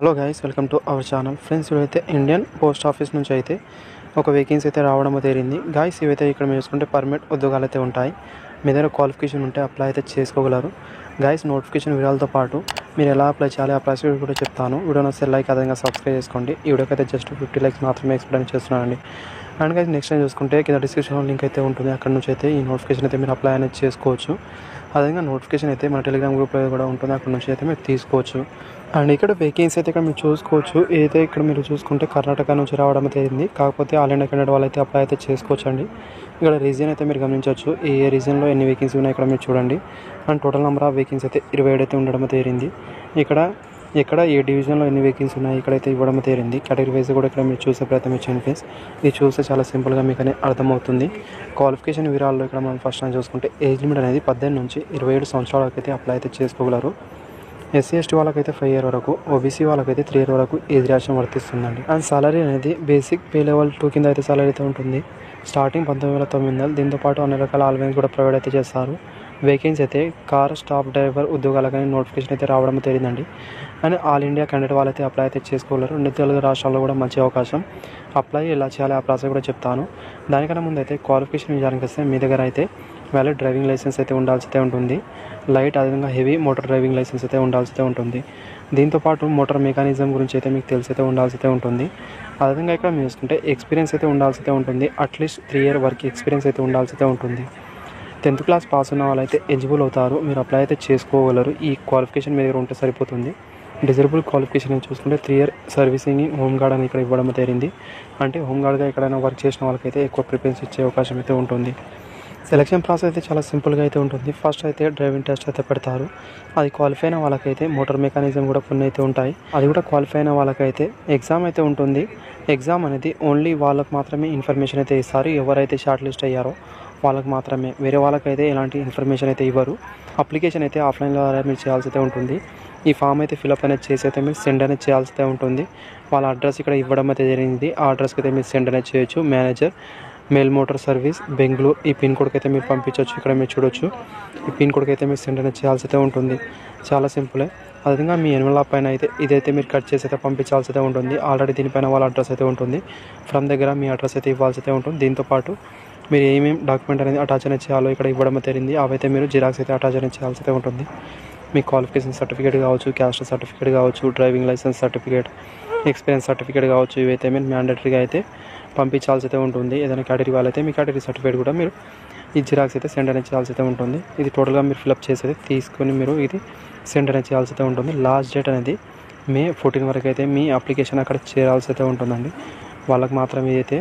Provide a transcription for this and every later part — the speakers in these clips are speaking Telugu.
Hello guys, welcome to our channel. Friends, ఇవైతే ఇండియన్ పోస్ట్ ఆఫీస్ నుంచి అయితే ఒక వేకెన్సీ అయితే రావడం జరిగింది. గైస్, ఇవైతే ఇక్కడ మీరు చూసుకుంటే పర్మనెంట్ ఉద్యోగాలు అయితే ఉంటాయి. మీ దగ్గర క్వాలిఫికేషన్ ఉంటే అప్లై అయితే చేసుకోగలరు. గైస్, నోటిఫికేషన్ వివరాలతో పాటు మీరు ఎలా అప్లై చేయాలి ఆ ప్రాసెస్ కూడా చెప్తాను. వీడియో నచ్చితే లైక్ అదేవిధంగా సబ్స్క్రైబ్ చేసుకోండి. ఈ వీడియోకి అయితే జస్ట్ 50 లైక్స్ మాత్రమే ఎక్స్ప్లెయిన్ చేస్తున్నానండి. అండ్ గైస్, నెక్స్ట్ టైం చూసుకుంటే కింద డిస్క్రిప్షన్లో లింక్ అయితే ఉంటుంది. అక్కడ నుంచి అయితే ఈ నోటిఫికేషన్ అయితే మీరు అప్లై అనేది చేసుకోవచ్చు. అదేవిధంగా నోటిఫికేషన్ అయితే మన టెలిగ్రామ్ గ్రూప్లో కూడా ఉంటుంది. అక్కడ నుంచి అయితే మీరు తీసుకోవచ్చు. అండ్ ఇక్కడ వేకెన్సీ అయితే ఇక్కడ మీరు చూసుకోవచ్చు. ఏదైతే ఇక్కడ మీరు చూసుకుంటే కర్ణాటక నుంచి రావడం అయితే కాకపోతే ఆల్ ఇండియా క్యాండిడేట్ వాళ్ళు అయితే అప్లై అయితే చేసుకోవచ్చు అండి. ఇక్కడ రీజన్ అయితే మీరు గమనించవచ్చు. ఏ రీజన్లో ఎన్ని వేకెన్సీ ఉన్నాయి ఇక్కడ మీరు చూడండి. And total number of vacancy అయితే 27 అయితే ఉండడం తేరింది. ఇక్కడ ఏ డివిజన్లో ఎన్ని వేకెన్సీ ఉన్నాయి ఇక్కడైతే ఇవ్వడం తేరింది. కేటగిరీ వైజ్ కూడా ఇక్కడ మీరు చూసే ప్రయత్నం చేయండి ఫ్రెండ్స్. ఇది చూస్తే చాలా సింపుల్గా మీకు అనేది అర్థమవుతుంది. క్వాలిఫికేషన్ వివరాల్లో ఇక్కడ మనం ఫస్ట్ టైం చూసుకుంటే ఏజ్ లిమిట్ అనేది 18 నుంచి 27 సంవత్సరాల వరకు అయితే అప్లై అయితే చేసుకోగలరు. ఎస్సీ ఎస్టీ వాళ్ళకైతే 5 years వరకు, ఓబీసీ వాళ్ళకైతే 3 years వరకు ఏజ్ రియాక్షన్ వర్తిస్తుందండి. అండ్ సాలరీ అనేది బేసిక్ పే లెవెల్ 2 కింద అయితే సాలరీ అయితే ఉంటుంది. స్టార్టింగ్ 19,900. దీంతోపాటు అన్ని రకాల అలవెన్స్ కూడా ప్రొవైడ్ అయితే చేస్తారు. వేకెన్సీ అయితే కార్ స్టాఫ్ డ్రైవర్ ఉద్యోగాలకని నోటిఫికేషన్ అయితే రావడం తెలియదండి. అండ్ ఆల్ ఇండియా క్యాండిడేట్ వాళ్ళైతే అప్లై అయితే చేసుకోగలరు. అన్ని తెలుగు రాష్ట్రాల్లో కూడా మంచి అవకాశం. అప్లై ఎలా చేయాలి ఆ ప్రాసెస్ కూడా చెప్తాను. దానికన్నా ముందు అయితే క్వాలిఫికేషన్ విషయానికి వస్తే మీ దగ్గర అయితే వ్యాలిడ్ డ్రైవింగ్ లైసెన్స్ అయితే ఉండాల్సి ఉంటుంది. లైట్ అదేవిధంగా హెవీ మోటార్ డ్రైవింగ్ లైసెన్స్ అయితే ఉండాల్సి ఉంటుంది. దీంతోపాటు మోటార్ మెకానిజం గురించి అయితే మీకు తెలిసి అయితే ఉండాల్సి ఉంటుంది. అదేవిధంగా ఇక్కడ మీరు చూసుకుంటే ఎక్స్పీరియన్స్ అయితే ఉండాల్సి ఉంటుంది. అట్లీస్ట్ 3 years వర్క్ ఎక్స్పీరియన్స్ అయితే ఉండాల్సి ఉంటుంది. 10th క్లాస్ పాస్ ఉన్న వాళ్ళైతే ఎలిజిబుల్ అవుతారు. మీరు అప్లై అయితే చేసుకోగలరు. ఈ క్వాలిఫికేషన్ మీ దగ్గర ఉంటే సరిపోతుంది. డిజరబుల్ క్వాలిఫికేషన్ అని చూసుకుంటే 3 years సర్వీసింగ్ హోమ్ గార్డ్ అని ఇక్కడ ఇవ్వడం జరిగింది. అంటే హోమ్ గార్డ్గా ఎక్కడైనా వర్క్ చేసిన వాళ్ళకైతే ఎక్కువ ప్రిఫరెన్స్ ఇచ్చే అవకాశం అయితే ఉంటుంది. సెలక్షన్ ప్రాసెస్ అయితే చాలా సింపుల్గా అయితే ఉంటుంది. ఫస్ట్ అయితే డ్రైవింగ్ టెస్ట్ అయితే పెడతారు. అది క్వాలిఫై అయిన వాళ్ళకైతే మోటార్ మెకానిజం కూడా కొన్ని అయితే ఉంటాయి. అది కూడా క్వాలిఫై అయిన వాళ్ళకైతే ఎగ్జామ్ అయితే ఉంటుంది. ఎగ్జామ్ అనేది ఓన్లీ వాళ్ళకు మాత్రమే ఇన్ఫర్మేషన్ అయితే ఇస్తారు. ఎవరైతే షార్ట్ లిస్ట్ అయ్యారో వాళ్ళకి మాత్రమే, వేరే వాళ్ళకైతే ఎలాంటి ఇన్ఫర్మేషన్ అయితే ఇవ్వరు. అప్లికేషన్ అయితే ఆఫ్లైన్లో మీరు చేయాల్సి అయితే ఉంటుంది. ఈ ఫామ్ అయితే ఫిల్అప్ అనేది చేసి అయితే మీరు సెండ్ అనేది చేయాల్సి అయితే ఉంటుంది. వాళ్ళ అడ్రస్ ఇక్కడ ఇవ్వడం అయితే జరిగింది. ఆ అడ్రస్కి అయితే మీరు సెండ్ అనేది చేయొచ్చు. Manager, mail motor service, Bengaluru. ఈ పిన్ కోడ్కి అయితే మీరు పంపించవచ్చు. ఇక్కడ మీరు చూడొచ్చు. ఈ పిన్ కోడ్కి అయితే మీరు సెండ్ అనేది చేయాల్సి అయితే ఉంటుంది. చాలా సింపులే. అదేవిధంగా మీ ఎన్వలప్ పైన అయితే ఇదైతే మీరు కట్ చేసి అయితే పంపించాల్సి అయితే ఉంటుంది. ఆల్రెడీ దీనిపైన వాళ్ళ అడ్రస్ అయితే ఉంటుంది. ఫ్రమ్ దగ్గర మీ అడ్రస్ అయితే ఇవ్వాల్సి అయితే ఉంటుంది. దీంతోపాటు మీరు ఏమేమి డాక్యుమెంట్ అనేది అటాచ్ అనేది చేయాలో ఇక్కడ ఇవ్వడం జరిగింది. అవైతే మీరు జిరాక్స్ అయితే అటాచ్ అనేది చేయాల్సి అయితే ఉంటుంది. మీ క్వాలిఫికేషన్ సర్టిఫికేట్ కావచ్చు, క్యాస్ట్ సర్టిఫికేట్ కావచ్చు, driving licence certificate, experience certificate కావచ్చు, ఇవైతే మీరు మ్యాండేటరీగా అయితే పంపించాల్సి అయితే ఉంటుంది. ఏదైనా కేటగిరీ వాళ్ళైతే మీ కేటగిరీ సర్టిఫికేట్ కూడా మీరు ఈ జిరాక్స్ అయితే సెండ్ అనేది చేయాల్సి అయితే ఉంటుంది. ఇది టోటల్గా మీరు ఫిల్అప్ చేసి అయితే తీసుకొని మీరు ఇది సెండ్ అనేది చేయాల్సి అయితే ఉంటుంది. లాస్ట్ డేట్ అనేది May 14 వరకు అయితే మీ అప్లికేషన్ అక్కడ చేరాల్సి అయితే ఉంటుందండి. వాళ్ళకి మాత్రం ఇదైతే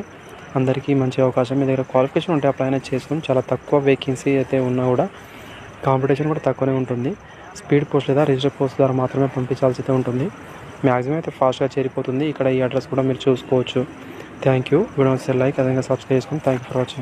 అందరికీ మంచి అవకాశం. మీ దగ్గర క్వాలిఫికేషన్ ఉంటే అప్లై అనేది చేసుకుని చాలా తక్కువ వేకెన్సీ అయితే ఉన్నా కూడా కాంపిటీషన్ కూడా తక్కువనే ఉంటుంది. స్పీడ్ పోస్ట్ లేదా రిజిస్టర్ పోస్ట్ ద్వారా మాత్రమే పంపించాల్సి అయితే ఉంటుంది. మ్యాక్సిమం అయితే ఫాస్ట్గా చేరిపోతుంది. ఇక్కడ ఈ అడ్రస్ కూడా మీరు చూసుకోవచ్చు. Thank you. వీడియో లైక్ అదేవిధంగా సబ్స్క్రైబ్ చేసుకుని థ్యాంక్ యూ ఫర్ వాచింగ్.